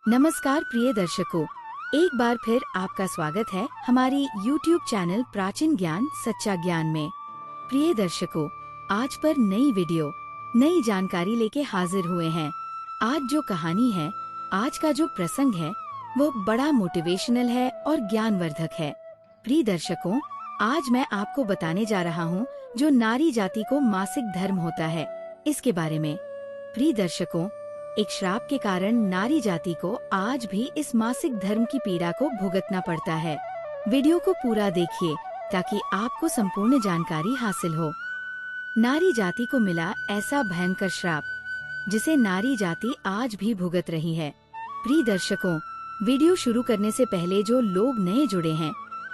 नमस्कार प्रिय दर्शकों, एक बार फिर आपका स्वागत है हमारी YouTube चैनल प्राचीन ज्ञान सच्चा ज्ञान में। प्रिय दर्शकों, आज पर नई वीडियो, नई जानकारी लेके हाजिर हुए हैं। आज जो कहानी है, आज का जो प्रसंग है, वो बड़ा मोटिवेशनल है और ज्ञानवर्धक है। प्रिय दर्शकों, आज मैं आपको बताने जा रहा हूँ जो नारी जाति को मासिक धर्म होता है, इसके बारे में। प्रिय दर्शकों, एक श्राप के कारण नारी जाति को आज भी इस मासिक धर्म की पीड़ा को भुगतना पड़ता है। वीडियो को पूरा देखिए ताकि आपको संपूर्ण जानकारी हासिल हो। नारी जाति को मिला ऐसा भयंकर श्राप जिसे नारी जाति आज भी भुगत रही है। प्रिय दर्शकों, वीडियो शुरू करने से पहले जो लोग नए जुड़े हैं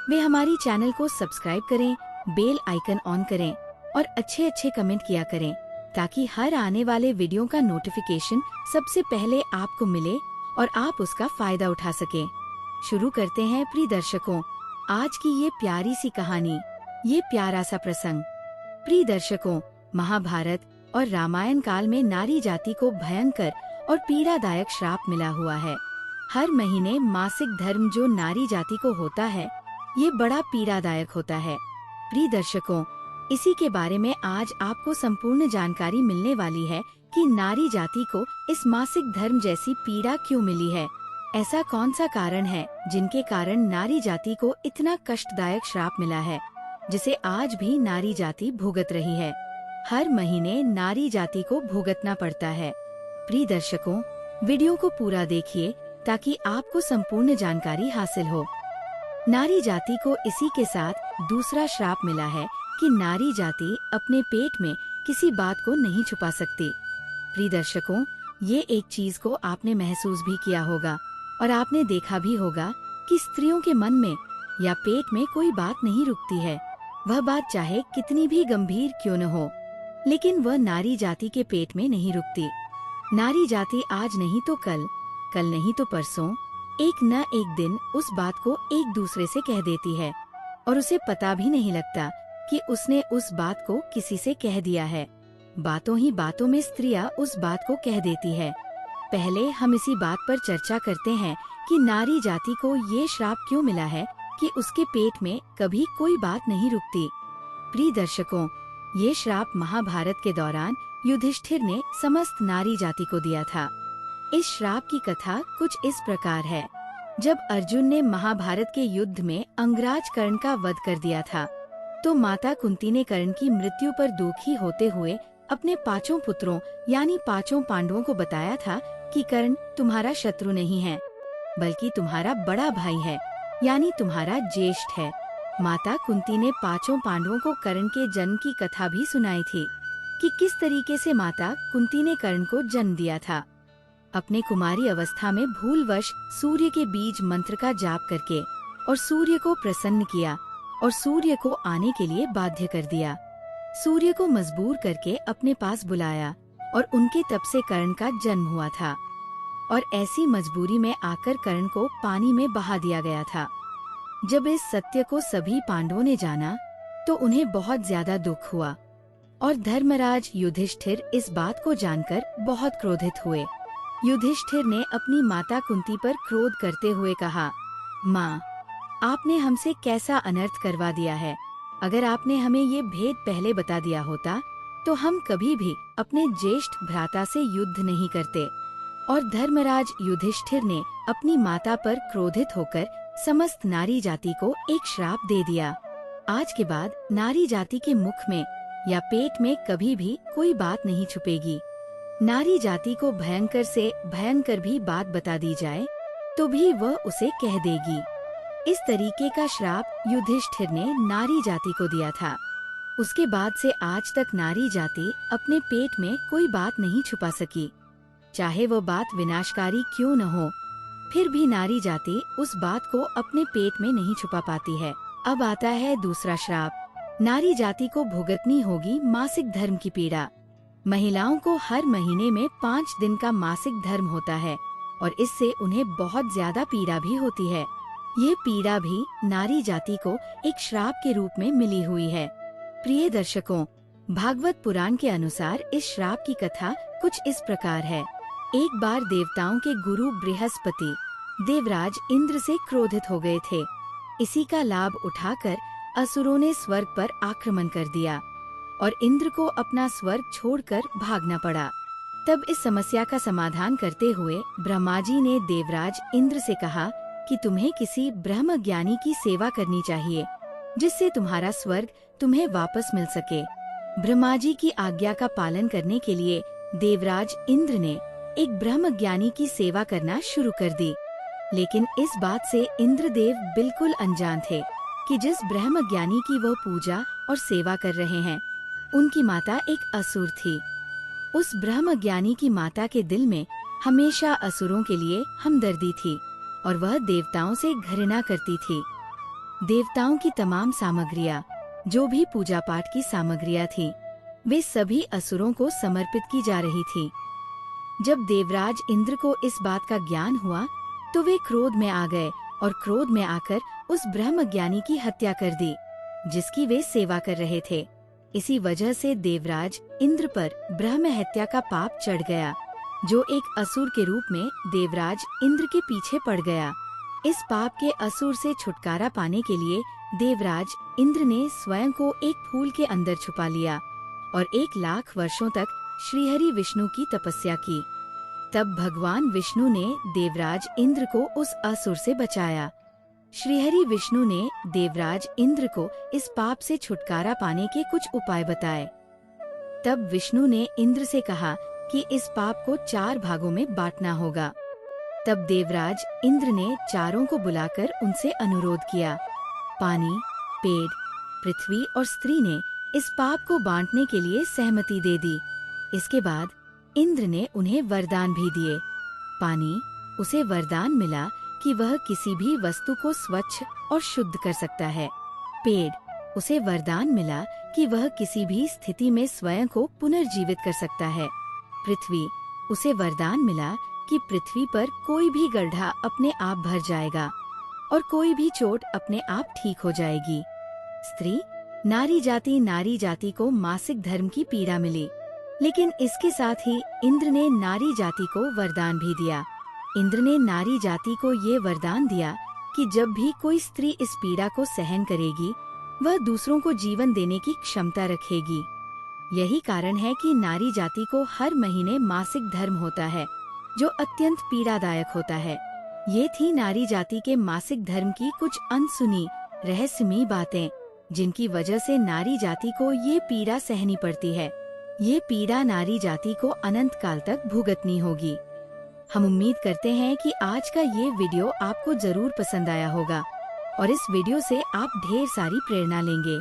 वे हमारी चैनल को सब्सक्राइब करें, बेल आइकन ऑन करें और अच्छे कमेंट किया करें ताकि हर आने वाले वीडियो का नोटिफिकेशन सबसे पहले आपको मिले और आप उसका फायदा उठा सकें। शुरू करते हैं प्रिय दर्शकों आज की ये प्यारी सी कहानी, ये प्यारा सा प्रसंग। प्रिय दर्शकों, महाभारत और रामायण काल में नारी जाति को भयंकर और पीड़ादायक श्राप मिला हुआ है। हर महीने मासिक धर्म जो नारी जाति को होता है, ये बड़ा पीड़ादायक होता है। प्रिय दर्शकों, इसी के बारे में आज आपको संपूर्ण जानकारी मिलने वाली है कि नारी जाति को इस मासिक धर्म जैसी पीड़ा क्यों मिली है। ऐसा कौन सा कारण है जिनके कारण नारी जाति को इतना कष्टदायक श्राप मिला है, जिसे आज भी नारी जाति भुगत रही है। हर महीने नारी जाति को भुगतना पड़ता है। प्रिय दर्शकों, वीडियो को पूरा देखिए ताकि आपको संपूर्ण जानकारी हासिल हो। नारी जाति को इसी के साथ दूसरा श्राप मिला है कि नारी जाति अपने पेट में किसी बात को नहीं छुपा सकती। प्रिय दर्शकों, ये एक चीज को आपने महसूस भी किया होगा और आपने देखा भी होगा कि स्त्रियों के मन में या पेट में कोई बात नहीं रुकती है। वह बात चाहे कितनी भी गंभीर क्यों न हो, लेकिन वह नारी जाति के पेट में नहीं रुकती। नारी जाति आज नहीं तो कल, कल नहीं तो परसों, एक न एक दिन उस बात को एक दूसरे से कह देती है और उसे पता भी नहीं लगता कि उसने उस बात को किसी से कह दिया है। बातों ही बातों में स्त्रियां उस बात को कह देती है। पहले हम इसी बात पर चर्चा करते हैं कि नारी जाति को ये श्राप क्यों मिला है कि उसके पेट में कभी कोई बात नहीं रुकती। प्रिय दर्शकों, ये श्राप महाभारत के दौरान युधिष्ठिर ने समस्त नारी जाति को दिया था। इस श्राप की कथा कुछ इस प्रकार है। जब अर्जुन ने महाभारत के युद्ध में अंगराज कर्ण का वध कर दिया था, तो माता कुंती ने कर्ण की मृत्यु पर दुखी होते हुए अपने पांचों पुत्रों यानी पांचों पांडवों को बताया था कि कर्ण तुम्हारा शत्रु नहीं है, बल्कि तुम्हारा बड़ा भाई है, यानी तुम्हारा ज्येष्ठ है। माता कुंती ने पांचों पांडवों को कर्ण के जन्म की कथा भी सुनाई थी कि किस तरीके से माता कुंती ने कर्ण को जन्म दिया था। अपने कुमारी अवस्था में भूलवश सूर्य के बीज मंत्र का जाप करके और सूर्य को प्रसन्न किया और सूर्य को आने के लिए बाध्य कर दिया। सूर्य को मजबूर करके अपने पास बुलाया और उनके तप से कर्ण का जन्म हुआ था और ऐसी मजबूरी में आकर कर्ण को पानी में बहा दिया गया था। जब इस सत्य को सभी पांडवों ने जाना तो उन्हें बहुत ज्यादा दुख हुआ और धर्मराज युधिष्ठिर इस बात को जानकर बहुत क्रोधित हुए। युधिष्ठिर ने अपनी माता कुंती पर क्रोध करते हुए कहा, माँ, आपने हमसे कैसा अनर्थ करवा दिया है। अगर आपने हमें ये भेद पहले बता दिया होता तो हम कभी भी अपने ज्येष्ठ भ्राता से युद्ध नहीं करते। और धर्मराज युधिष्ठिर ने अपनी माता पर क्रोधित होकर समस्त नारी जाति को एक श्राप दे दिया। आज के बाद नारी जाति के मुख में या पेट में कभी भी कोई बात नहीं छुपेगी। नारी जाति को भयंकर से भयंकर भी बात बता दी जाए तो भी वह उसे कह देगी। इस तरीके का श्राप युधिष्ठिर ने नारी जाति को दिया था। उसके बाद से आज तक नारी जाति अपने पेट में कोई बात नहीं छुपा सकी, चाहे वो बात विनाशकारी क्यों न हो। फिर भी नारी जाति उस बात को अपने पेट में नहीं छुपा पाती है। अब आता है दूसरा श्राप। नारी जाति को भुगतनी होगी मासिक धर्म की पीड़ा। महिलाओं को हर महीने में 5 दिन का मासिक धर्म होता है और इससे उन्हें बहुत ज्यादा पीड़ा भी होती है। ये पीड़ा भी नारी जाति को एक श्राप के रूप में मिली हुई है। प्रिय दर्शकों, भागवत पुराण के अनुसार इस श्राप की कथा कुछ इस प्रकार है। एक बार देवताओं के गुरु बृहस्पति देवराज इंद्र से क्रोधित हो गए थे। इसी का लाभ उठाकर असुरों ने स्वर्ग पर आक्रमण कर दिया और इंद्र को अपना स्वर्ग छोड़कर भागना पड़ा। तब इस समस्या का समाधान करते हुए ब्रह्मा जी ने देवराज इंद्र से कहा कि तुम्हें किसी ब्रह्म ज्ञानी की सेवा करनी चाहिए, जिससे तुम्हारा स्वर्ग तुम्हें वापस मिल सके। ब्रह्मा जी की आज्ञा का पालन करने के लिए देवराज इंद्र ने एक ब्रह्म ज्ञानी की सेवा करना शुरू कर दी। लेकिन इस बात से इंद्रदेव बिल्कुल अनजान थे कि जिस ब्रह्म ज्ञानी की वह पूजा और सेवा कर रहे हैं, उनकी माता एक असुर थी। उस ब्रह्म ज्ञानी की माता के दिल में हमेशा असुरों के लिए हमदर्दी थी और वह देवताओं से घृणा करती थी। देवताओं की तमाम सामग्रियाँ, जो भी पूजा पाठ की सामग्रियाँ थी, वे सभी असुरों को समर्पित की जा रही थी। जब देवराज इंद्र को इस बात का ज्ञान हुआ तो वे क्रोध में आ गए और क्रोध में आकर उस ब्रह्म ज्ञानी की हत्या कर दी, जिसकी वे सेवा कर रहे थे। इसी वजह से देवराज इंद्र पर ब्रह्म हत्या का पाप चढ़ गया, जो एक असुर के रूप में देवराज इंद्र के पीछे पड़ गया। इस पाप के असुर से छुटकारा पाने के लिए देवराज इंद्र ने स्वयं को एक फूल के अंदर छुपा लिया और 1,00,000 वर्षों तक श्रीहरि विष्णु की तपस्या की। तब भगवान विष्णु ने देवराज इंद्र को उस असुर से बचाया। श्रीहरि विष्णु ने देवराज इंद्र को इस पाप से छुटकारा पाने के कुछ उपाय बताए। तब विष्णु ने इंद्र से कहा कि इस पाप को 4 भागों में बांटना होगा। तब देवराज इंद्र ने चारों को बुलाकर उनसे अनुरोध किया। पानी, पेड़, पृथ्वी और स्त्री ने इस पाप को बांटने के लिए सहमति दे दी। इसके बाद इंद्र ने उन्हें वरदान भी दिए। पानी, उसे वरदान मिला कि वह किसी भी वस्तु को स्वच्छ और शुद्ध कर सकता है। पेड़, उसे वरदान मिला कि वह किसी भी स्थिति में स्वयं को पुनर्जीवित कर सकता है। पृथ्वी, उसे वरदान मिला कि पृथ्वी पर कोई भी गड्ढा अपने आप भर जाएगा और कोई भी चोट अपने आप ठीक हो जाएगी। स्त्री, नारी जाति को मासिक धर्म की पीड़ा मिली, लेकिन इसके साथ ही इंद्र ने नारी जाति को वरदान भी दिया। इंद्र ने नारी जाति को ये वरदान दिया कि जब भी कोई स्त्री इस पीड़ा को सहन करेगी, वह दूसरों को जीवन देने की क्षमता रखेगी। यही कारण है कि नारी जाति को हर महीने मासिक धर्म होता है, जो अत्यंत पीड़ादायक होता है। ये थी नारी जाति के मासिक धर्म की कुछ अनसुनी रहस्यमयी बातें, जिनकी वजह से नारी जाति को ये पीड़ा सहनी पड़ती है। ये पीड़ा नारी जाति को अनंत काल तक भुगतनी होगी। हम उम्मीद करते हैं कि आज का ये वीडियो आपको जरूर पसंद आया होगा और इस वीडियो से आप ढेर सारी प्रेरणा लेंगे।